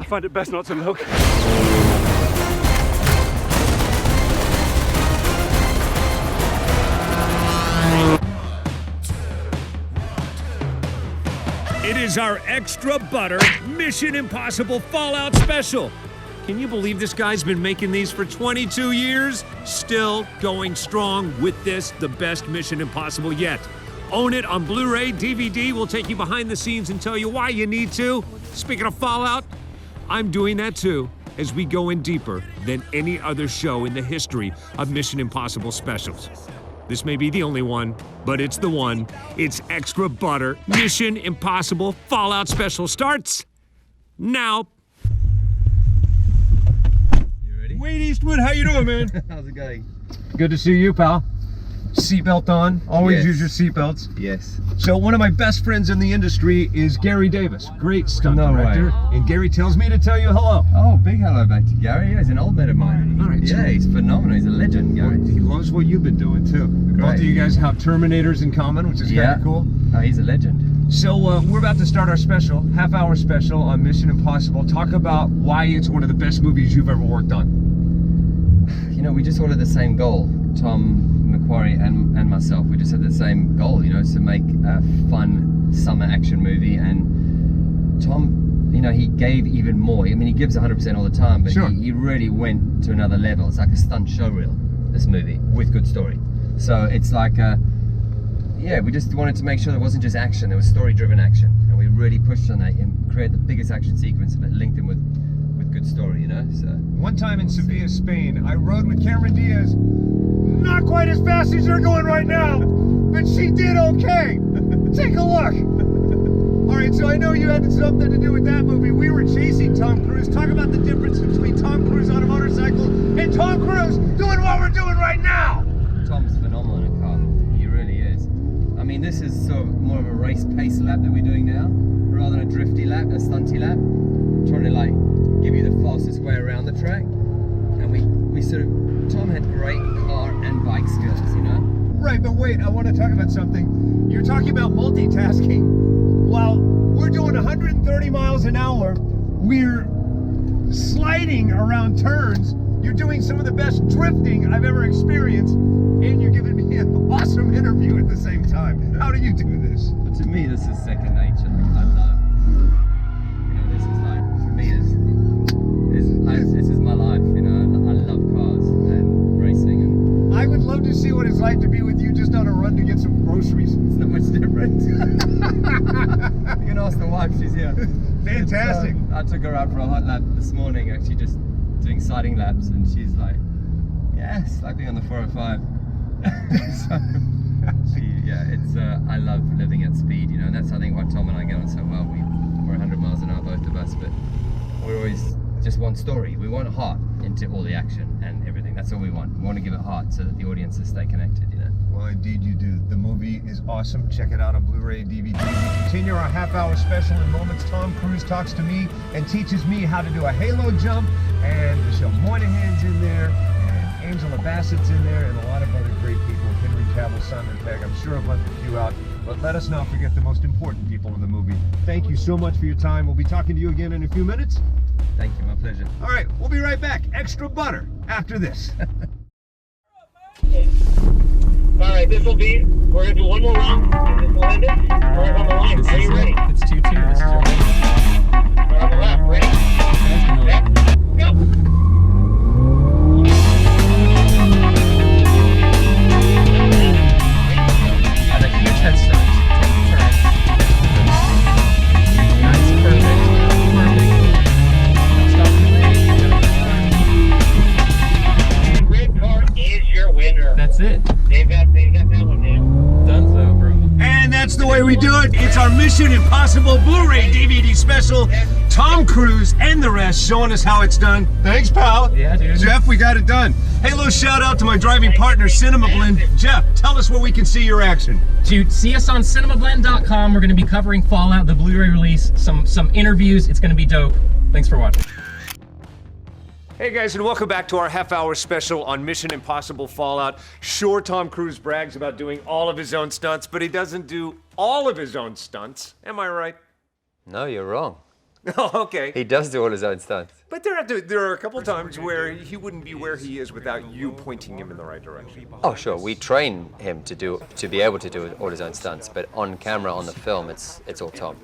find it best not to look. It is our extra butter Mission Impossible Fallout Special. Can you believe this guy's been making these for 22 years? Still going strong with this, the best Mission Impossible yet. Own it on Blu-ray, DVD. We'll take you behind the scenes and tell you why you need to. Speaking of Fallout, I'm doing that too, as we go in deeper than any other show in the history of Mission Impossible specials. This may be the only one, but it's the one. It's extra butter. Mission Impossible Fallout Special starts now. You ready? Wade Eastwood, how you doing, man? How's it going? Good to see you, pal. Seatbelt on. Always Yes. use your seatbelts. Yes. So one of my best friends in the industry is Gary Davis, great stunt No director. way. And Gary tells me to tell you hello. Oh, big hello back to Gary. Yeah, he's an old mate of mine. All right, Yeah, so- he's phenomenal. He's a legend, Gary. He loves what you've been doing too. Both of you guys have Terminators in common, which is kind of cool. Oh, he's a legend. So we're about to start our special, half-hour special on Mission Impossible. Talk about why it's one of the best movies you've ever worked on. You know, we just all had the same goal. Tom, Macquarie, and myself. We just had the same goal, you know, to make a fun summer action movie. And Tom, you know, he gave even more. I mean, he gives 100% all the time, but Sure. he really went to another level. It's like a stunt showreel, this movie, with good story. So it's like yeah, we just wanted to make sure there wasn't just action, there was story-driven action. And we really pushed on that and created the biggest action sequence, but linked in with good story, you know? So One time in Sevilla, Spain, I rode with Cameron Diaz. Not quite as fast as you're going right now, but she did okay. Take a look. All right, so I know you had something to do with that movie. We were chasing Tom Cruise. Talk about the difference between Tom Cruise on a motorcycle and Tom Cruise doing what we're doing right now. Tom's phenomenal in a car. He really is. I mean, this is sort of more of a race pace lap that we're doing now, rather than a drifty lap, a stunty lap. Trying to like give you the fastest way around the track. And we sort of, Tom had great car and bike skills, you know? Right, but wait, I want to talk about something. You're talking about multitasking. While we're doing 130 miles an hour, we're sliding around turns. You're doing some of the best drifting I've ever experienced, and you're giving me an awesome interview at the same time. How do you do this? But to me, this is second nature. Like, I love, you know, this is like, for me, this is my life, you know? I love cars and racing, and I would love to see what it's like to be with you just on a run to get some groceries. it's not much different. You can ask the wife, she's here. Fantastic. I took her out for a hot lap this morning, actually just doing sighting laps, and she's like, yeah, it's like being on the 405. So, I love living at speed, you know, and that's I think why Tom and I get on so well. We're 100 miles an hour, both of us, but we always just want story. We want heart into all the action and everything. That's all we want. We want to give it heart so that the audiences stay connected, you know. Well, indeed you do. The movie is awesome. Check it out on Blu-ray and DVD. We continue our half-hour special in moments. Tom Cruise talks to me and teaches me how to do a halo jump, and Michelle Monaghan's in there, and Angela Bassett's in there, and a lot of other great people. Henry Cavill, Simon Pegg. I'm sure I've left a few out, but let us not forget the most important people in the movie. Thank you so much for your time. We'll be talking to you again in a few minutes. Thank you, my pleasure. All right, we'll be right back. Extra butter after this. All right, this will be, we're going to do one more round, and then we'll end it. We're on the line. Are you ready? It's 2-2. This is your We're on the left. Ready? Set, go! Have a huge head start. Take the turn. Nice, perfect. Don't stop the And red car is your winner. That's it. They've got that one down. Donezo, bro. And that's the way we do it. It's our Mission Impossible Blu-ray DVD special. Tom Cruise and the rest showing us how it's done. Thanks, pal. Yeah, dude. Jeff, we got it done. Hey, little shout out to my driving partner, Cinema Blend. Jeff, tell us where we can see your action. To see us on cinemablend.com, we're going to be covering Fallout, the Blu-ray release, some interviews. It's going to be dope. Thanks for watching. Hey guys, and welcome back to our half-hour special on Mission Impossible Fallout. Sure, Tom Cruise brags about doing all of his own stunts, but he doesn't do all of his own stunts. Am I right? No, you're wrong. Oh, okay. He does do all his own stunts. But there are a couple times where he wouldn't be where he is without you pointing him in the right direction. Oh, sure. We train him to be able to do all his own stunts, but on camera, on the film, it's all Tom.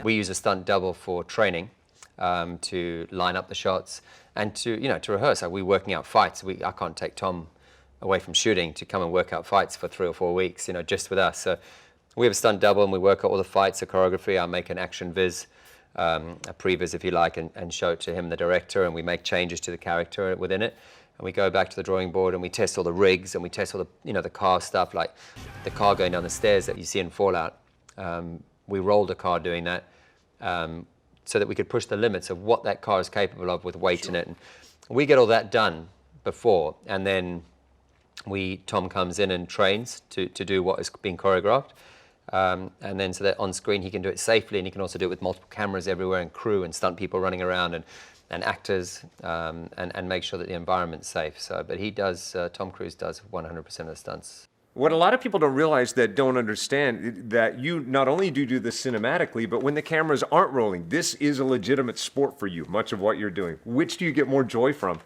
We use a stunt double for training, to line up the shots and to rehearse. Like, we're working out fights. I can't take Tom away from shooting to come and work out fights for 3 or 4 weeks, just with us. So we have a stunt double and we work out all the fights, the choreography. I make an action viz, a previs if you like, and show it to him, the director, and we make changes to the character within it. And we go back to the drawing board and we test all the rigs and we test all the, the car stuff, like the car going down the stairs that you see in Fallout. We rolled a car doing that so that we could push the limits of what that car is capable of with weight in it. And we get all that done before, and then Tom comes in and trains to do what is being choreographed. And then so that on screen he can do it safely, and he can also do it with multiple cameras everywhere and crew and stunt people running around and actors, and make sure that the environment's safe. So, but he does, Tom Cruise does 100% of the stunts. What a lot of people don't realize, that don't understand, that you not only do this cinematically, but when the cameras aren't rolling, this is a legitimate sport for you, much of what you're doing. Which do you get more joy from?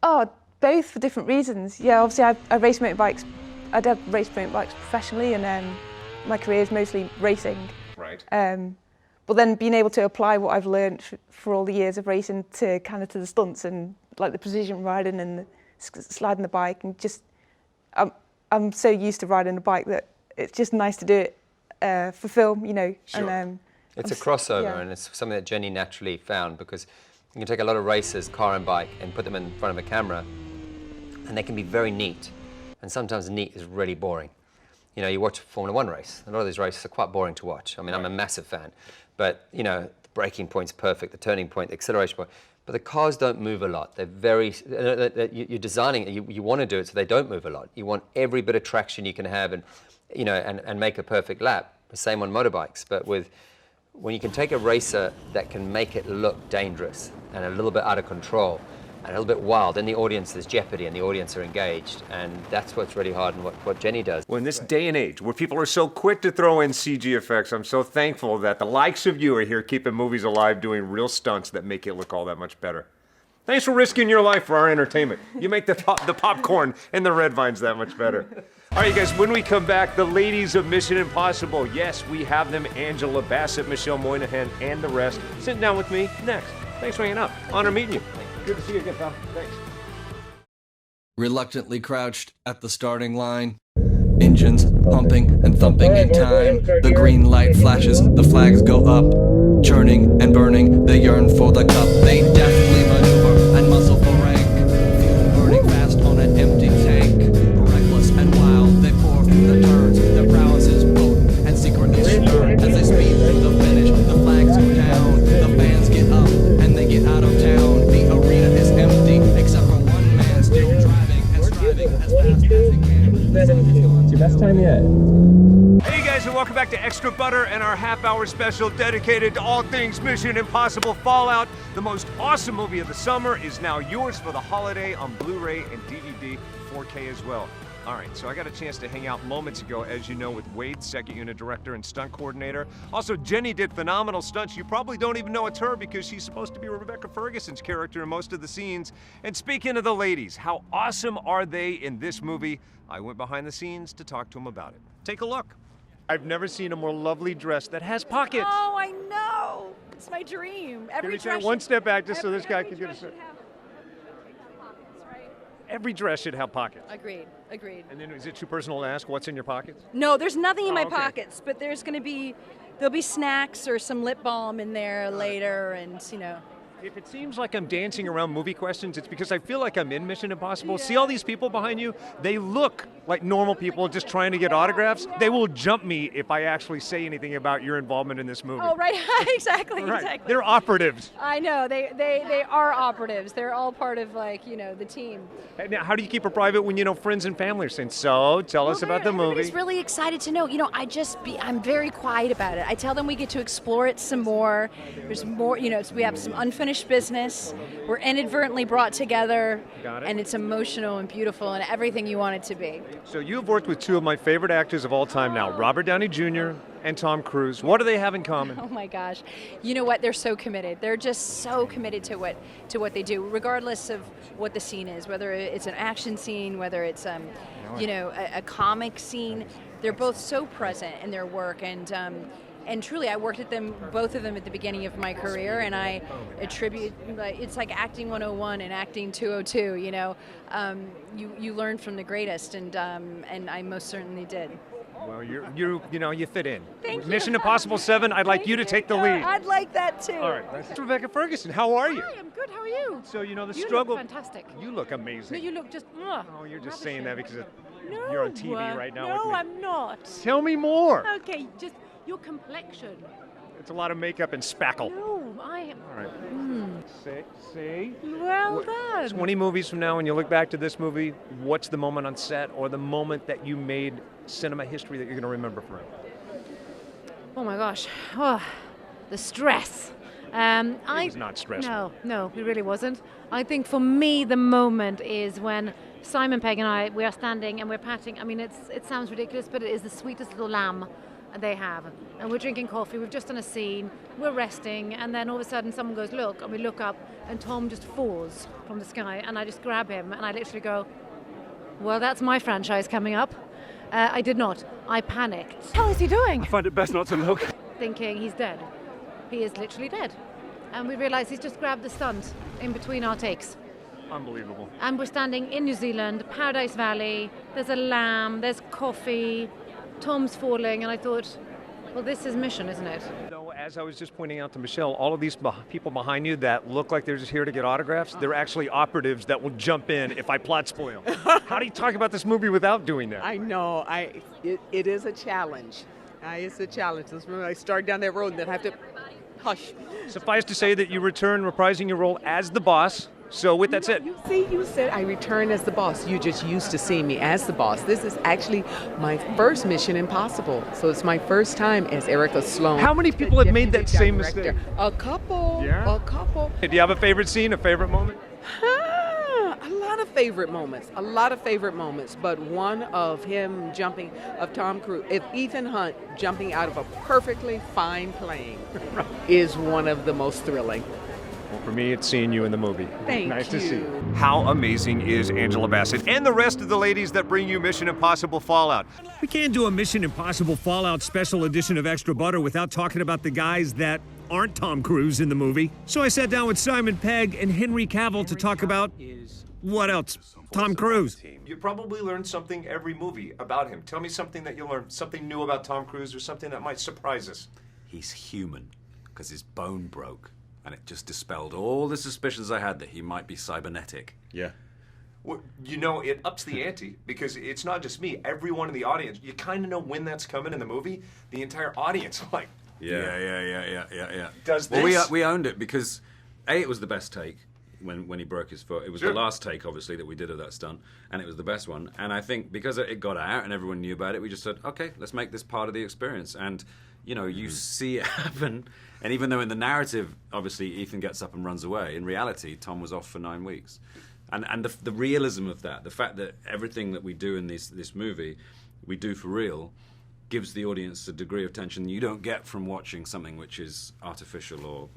Oh, both for different reasons. Yeah, obviously I race motorbikes. I did race motorbikes professionally, and my career is mostly racing. Right. But then being able to apply what I've learned for all the years of racing to the stunts and like the precision riding and the sliding the bike, and just I'm so used to riding a bike that it's just nice to do it for film, Sure. And it's a crossover, and it's something that Jenny naturally found, because you can take a lot of racers, car and bike, and put them in front of a camera, and they can be very neat. And sometimes neat is really boring. You watch a Formula 1 race. A lot of these races are quite boring to watch. I mean, I'm a massive fan. But, the braking point's perfect, the turning point, the acceleration point. But the cars don't move a lot. They're very, you're designing it, you want to do it so they don't move a lot. You want every bit of traction you can have and make a perfect lap. The same on motorbikes. But when you can take a racer that can make it look dangerous and a little bit out of control and a little bit wild, then the audience, there's jeopardy and the audience are engaged. And that's what's really hard, and what Jenny does. Well, in this day and age where people are so quick to throw in CG effects, I'm so thankful that the likes of you are here keeping movies alive, doing real stunts that make it look all that much better. Thanks for risking your life for our entertainment. You make the popcorn and the red vines that much better. All right, you guys, when we come back, the ladies of Mission Impossible. Yes, we have them, Angela, Bassett, Michelle Monaghan, and the rest, sitting down with me next. Thanks for hanging out. Honor meeting you. Good to see you again, pal. Thanks. Reluctantly crouched at the starting line. Engines pumping and thumping in time. The green light flashes, the flags go up. Churning and burning, they yearn for the cup. They deftly maneuver and muscle for rank. Fuel burning fast on an empty tank. Reckless and wild, they pour through the turns. Their prowess is potent and secretly slurred. As they speed through the finish, the flags go down. The fans get up and they get out of town. The arena is empty, except for one man still driving and striving as fast as he can. It's your best time yet. Hey guys, and welcome back to Extra Butter and our half-hour special dedicated to all things Mission Impossible Fallout. The most awesome movie of the summer is now yours for the holiday on Blu-ray and DVD, 4K as well. All right, so I got a chance to hang out moments ago, as you know, with Wade, second unit director and stunt coordinator. Also, Jenny did phenomenal stunts. You probably don't even know it's her because she's supposed to be Rebecca Ferguson's character in most of the scenes. And speaking of the ladies, how awesome are they in this movie? I went behind the scenes to talk to them about it. Take a look. I've never seen a more lovely dress that has pockets. Oh, I know. It's my dream. Can we take one step back just so this guy can get a... Every dress should have pockets. Agreed. And then is it too personal to ask what's in your pockets? No, there's nothing in my okay. pockets, but there'll be snacks or some lip balm in there later, and If it seems like I'm dancing around movie questions, it's because I feel like I'm in Mission Impossible. See all these people behind you? They look like normal people just trying to get autographs. They will jump me if I actually say anything about your involvement in this movie. Oh, right. Exactly. They're operatives. I know. They are operatives. They're all part of the team. And now, how do you keep it private when friends and family are saying, so tell us about the movie? Everybody's really excited to know. I'm very quiet about it. I tell them we get to explore it some more. There's more, so we have some unfinished business. We're inadvertently brought together. Got it. And it's emotional and beautiful and everything you want it to be. So you've worked with two of my favorite actors of all time now, Robert Downey Jr. and Tom Cruise. What do they have in common? Oh my gosh. You know what? They're so committed. They're just so committed to what they do, regardless of what the scene is, whether it's an action scene, whether it's a comic scene. They're both so present in their work, and truly, I worked with them, both of them, at the beginning of my career, and I attribute, it's like acting 101 and acting 202. You learn from the greatest, and I most certainly did. Well, you fit in. Thank you. Mission Impossible 7. I'd like you to take the lead. I'd like that too. All right, that's Rebecca Ferguson. How are you? Hi, I'm good. How are you? So the You struggle. look fantastic. You look amazing. No, you look just. Oh, you're just saying that because No, you're on TV right now. No, with me. I'm not. Tell me more. Okay, just your complexion. It's a lot of makeup and spackle. No, I am. All right. Say. Well done. 20 movies from now, when you look back to this movie, what's the moment on set or the moment that you made cinema history that you're going to remember forever? Oh my gosh. Oh, the stress. It was not stressful. No, it really wasn't. I think for me, the moment is when Simon Pegg and I, we are standing and we're patting. I mean, it sounds ridiculous, but it is the sweetest little lamb they have. And we're drinking coffee, we've just done a scene, we're resting, and then all of a sudden someone goes, look, and we look up, and Tom just falls from the sky, and I just grab him, and I literally go, well, that's my franchise coming up. I did not. I panicked. How is he doing? I find it best not to look. Thinking he's dead. He is literally dead. And we realize he's just grabbed the stunt in between our takes. Unbelievable. And we're standing in New Zealand, Paradise Valley, there's a lamb, there's coffee, Tom's falling, and I thought, well, this is mission, isn't it? So, as I was just pointing out to Michelle, all of these people behind you that look like they're just here to get autographs, they're actually operatives that will jump in if I plot spoil. How do you talk about this movie without doing that? I know. It is a challenge. It's a challenge. I start down that road and then I have to hush. Suffice to say that you return reprising your role as the boss. So with that said, You said I return as the boss. You just used to see me as the boss. This is actually my first Mission Impossible. So it's my first time as Erica Sloan. How many people have made that same mistake? A couple. Yeah? A couple. Do you have a favorite scene, a favorite moment? A lot of favorite moments. But one of him jumping, of Tom Cruise, if Ethan Hunt jumping out of a perfectly fine plane is one of the most thrilling. Well, for me, it's seeing you in the movie. Nice to see. How amazing is Angela Bassett and the rest of the ladies that bring you Mission Impossible Fallout? We can't do a Mission Impossible Fallout special edition of Extra Butter without talking about the guys that aren't Tom Cruise in the movie. So I sat down with Simon Pegg and Henry Cavill to talk about what else? Tom Cruise. You probably learn something every movie about him. Tell me something that you learned, something new about Tom Cruise or something that might surprise us. He's human because his bone broke. And it just dispelled all the suspicions I had that he might be cybernetic. Yeah. Well, it ups the ante because it's not just me. Everyone in the audience, you kind of know when that's coming in the movie. The entire audience, like, Yeah. Does this? Well, we owned it because, A, it was the best take when he broke his foot. It was the last take, obviously, that we did of that stunt, and it was the best one. And I think because it got out and everyone knew about it, we just said, okay, let's make this part of the experience. And, you see it happen. And even though in the narrative, obviously, Ethan gets up and runs away, in reality, Tom was off for 9 weeks. And the realism of that, the fact that everything that we do in this movie, we do for real, gives the audience a degree of tension you don't get from watching something which is artificial or,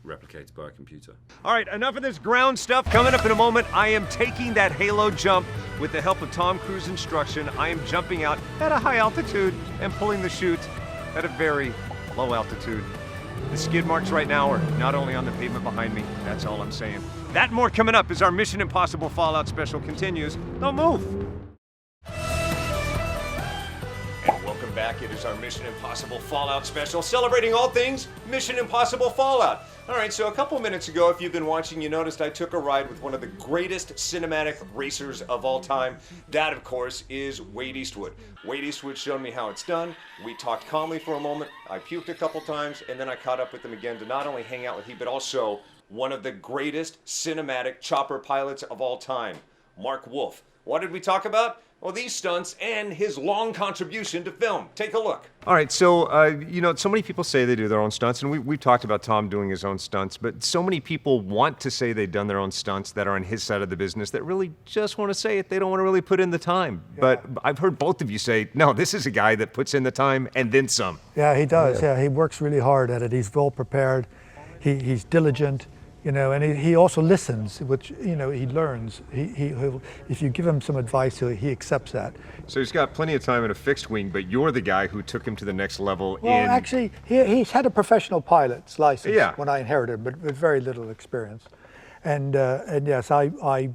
replicated by a computer. All right, enough of this ground stuff. Coming up in a moment, I am taking that halo jump with the help of Tom Cruise instruction. I am jumping out at a high altitude and pulling the chute at a very low altitude. The skid marks right now are not only on the pavement behind me, that's all I'm saying. That and more coming up as our Mission Impossible Fallout special continues. Don't move. And welcome back. It is our Mission Impossible Fallout special, celebrating all things Mission Impossible Fallout. All right, so a couple minutes ago, if you've been watching, you noticed I took a ride with one of the greatest cinematic racers of all time. That, of course, is Wade Eastwood. Wade Eastwood showed me how it's done. We talked calmly for a moment. I puked a couple times, and then I caught up with him again to not only hang out with him, but also one of the greatest cinematic chopper pilots of all time, Mark Wolf. What did we talk about? well, these stunts and his long contribution to film. Take a look. All right, so, so many people say they do their own stunts, and we've talked about Tom doing his own stunts, but so many people want to say they've done their own stunts that are on his side of the business that really just want to say it. They don't want to really put in the time. Yeah. But I've heard both of you say, no, this is a guy that puts in the time and then some. Yeah, he does. Yeah, he works really hard at it. He's well prepared. He's diligent. And he also listens, which, he learns. He'll, if you give him some advice, he accepts that. So he's got plenty of time in a fixed wing, but you're the guy who took him to the next level. Well, actually, he's had a professional pilot's license when I inherited, but with very little experience. And yes, I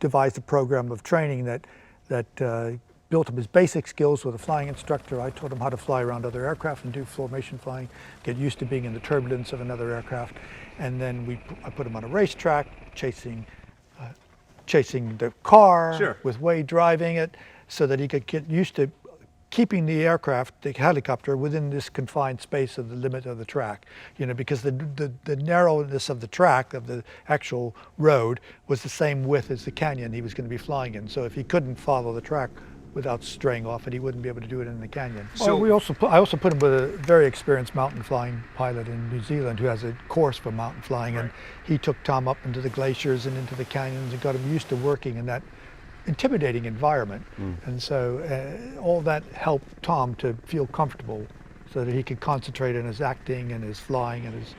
devised a program of training that built up his basic skills with a flying instructor. I taught him how to fly around other aircraft and do formation flying, get used to being in the turbulence of another aircraft. And then I put him on a racetrack, chasing the car with Wade driving it, so that he could get used to keeping the aircraft, the helicopter, within this confined space of the limit of the track. Because the narrowness of the track, of the actual road, was the same width as the canyon he was going to be flying in. So if he couldn't follow the track without straying off it, he wouldn't be able to do it in the canyon. So I also put him with a very experienced mountain flying pilot in New Zealand who has a course for mountain flying, and he took Tom up into the glaciers and into the canyons and got him used to working in that intimidating environment. And so all that helped Tom to feel comfortable so that he could concentrate on his acting and his flying and his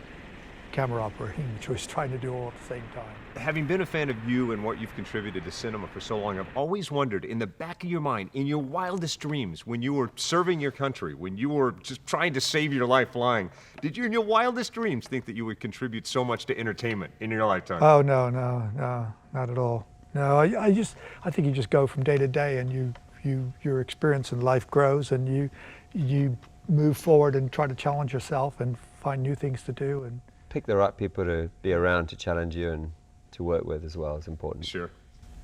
camera operating, which he was trying to do all at the same time. Having been a fan of you and what you've contributed to cinema for so long, I've always wondered, in the back of your mind, in your wildest dreams, when you were serving your country, when you were just trying to save your life flying, did you in your wildest dreams think that you would contribute so much to entertainment in your lifetime? Oh, no, not at all. No, I think you just go from day to day, and your experience in life grows, and you move forward and try to challenge yourself and find new things to do. And pick the right people to be around to challenge you and to work with as well is important. Sure.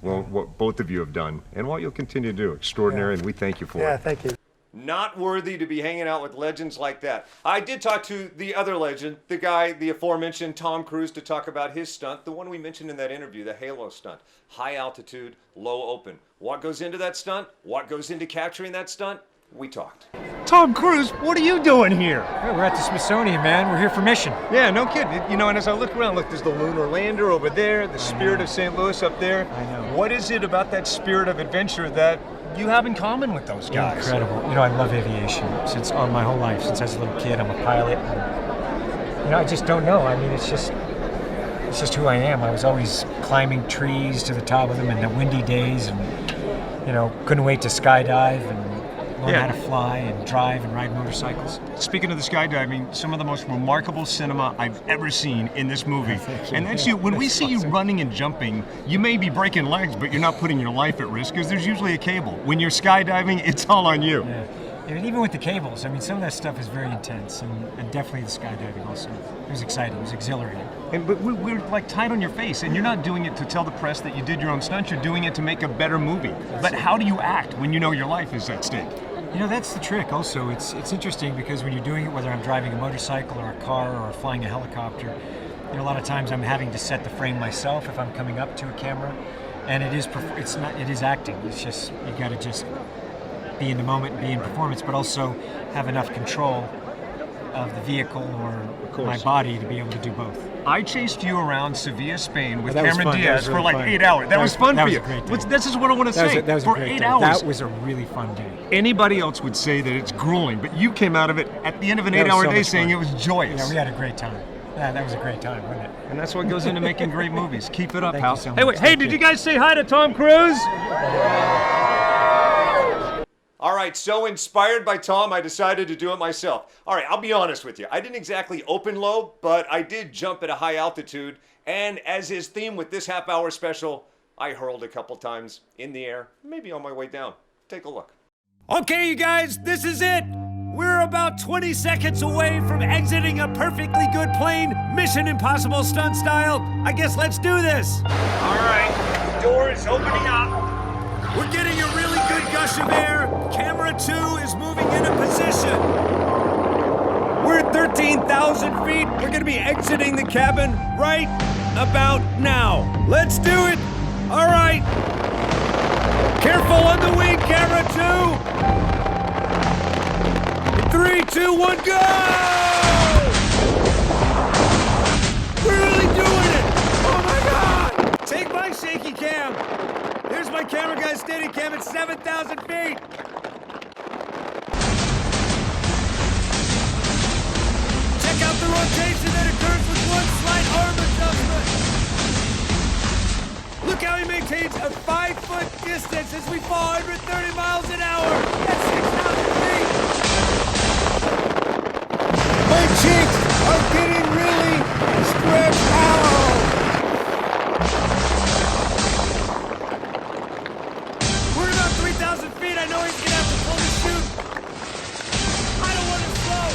Well, what both of you have done, and what you'll continue to do, extraordinary, and we thank you for it. Yeah, thank you. Not worthy to be hanging out with legends like that. I did talk to the other legend, the guy, the aforementioned Tom Cruise, to talk about his stunt, the one we mentioned in that interview, the Halo stunt. High altitude, low open. What goes into that stunt? What goes into capturing that stunt? We talked. Tom Cruise, what are you doing here? Yeah, we're at the Smithsonian, man. We're here for mission. Yeah, no kidding. And as I look around, look, there's the lunar lander over there, the Spirit of St. Louis up there. I know. What is it about that spirit of adventure that you have in common with those guys? Incredible. I love aviation since my whole life. Since I was a little kid, I'm a pilot. And, I just don't know. I mean, it's just who I am. I was always climbing trees to the top of them in the windy days, and couldn't wait to skydive and learn how to fly and drive and ride motorcycles. Speaking of the skydiving, some of the most remarkable cinema I've ever seen in this movie. And that's you. When we see you running and jumping, you may be breaking legs, but you're not putting your life at risk because there's usually a cable. When you're skydiving, it's all on you. Yeah. And even with the cables, I mean, some of that stuff is very intense, and definitely the skydiving also. It was exciting, it was exhilarating. But we're like tight on your face, and you're not doing it to tell the press that you did your own stunt, you're doing it to make a better movie. But how do you act when you know your life is at stake? That's the trick also. It's interesting because when you're doing it, whether I'm driving a motorcycle or a car or flying a helicopter, a lot of times I'm having to set the frame myself if I'm coming up to a camera, and it is acting. It's just, you got to just be in the moment, be in performance, but also have enough control of the vehicle or my body to be able to do both. I chased you around Sevilla, Spain with Cameron Diaz for like 8 hours. That was fun for you. This is what I want to say. That was for a great 8 day. hours. That was a really fun day. Anybody else would say that it's grueling, but you came out of it at the end of an 8-hour day saying it was joyous. Yeah, we had a great time. Yeah, that was a great time, wasn't it? And that's what goes into making great movies. Keep it up, Thank pal. you so much. Hey, did you guys say hi to Tom Cruise? All right, so inspired by Tom, I decided to do it myself. All right, I'll be honest with you. I didn't exactly open low, but I did jump at a high altitude. And as is theme with this half-hour special, I hurled a couple times in the air, maybe on my way down. Take a look. Okay, you guys, this is it. We're about 20 seconds away from exiting a perfectly good plane, Mission Impossible stunt style. I guess let's do this. All right, door is opening up. We're getting a really good gush of air. Camera 2 is moving into position. We're at 13,000 feet. We're gonna be exiting the cabin right about now. Let's do it. All right. Careful on the wing, camera 2. 3, 2, 1, go! We're really doing it! Oh my God! Take my shaky cam. Here's my camera guy steady cam at 7,000 feet. Check out the rotation that occurs with one slight arm adjustment. Look how he maintains a 5-foot distance as we fall 130 miles an hour at 6,000 feet. My cheeks are getting really stretched out. We're about 3,000 feet. I know he's gonna have to pull the chute. I don't want to slow.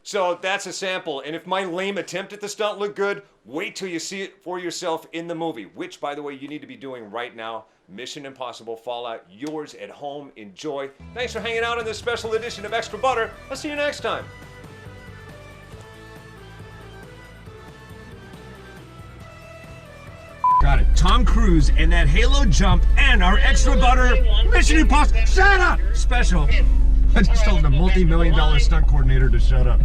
So that's a sample, and if my lame attempt at the stunt looked good, wait till you see it for yourself in the movie, which, by the way, you need to be doing right now. Mission Impossible Fallout, yours at home. Enjoy. Thanks for hanging out in this special edition of Extra Butter. I'll see you next time. Got it. Tom Cruise and that Halo jump and our Extra Butter Mission Impossible. Shut up! Special. I just told the multi-million-dollar stunt coordinator to shut up.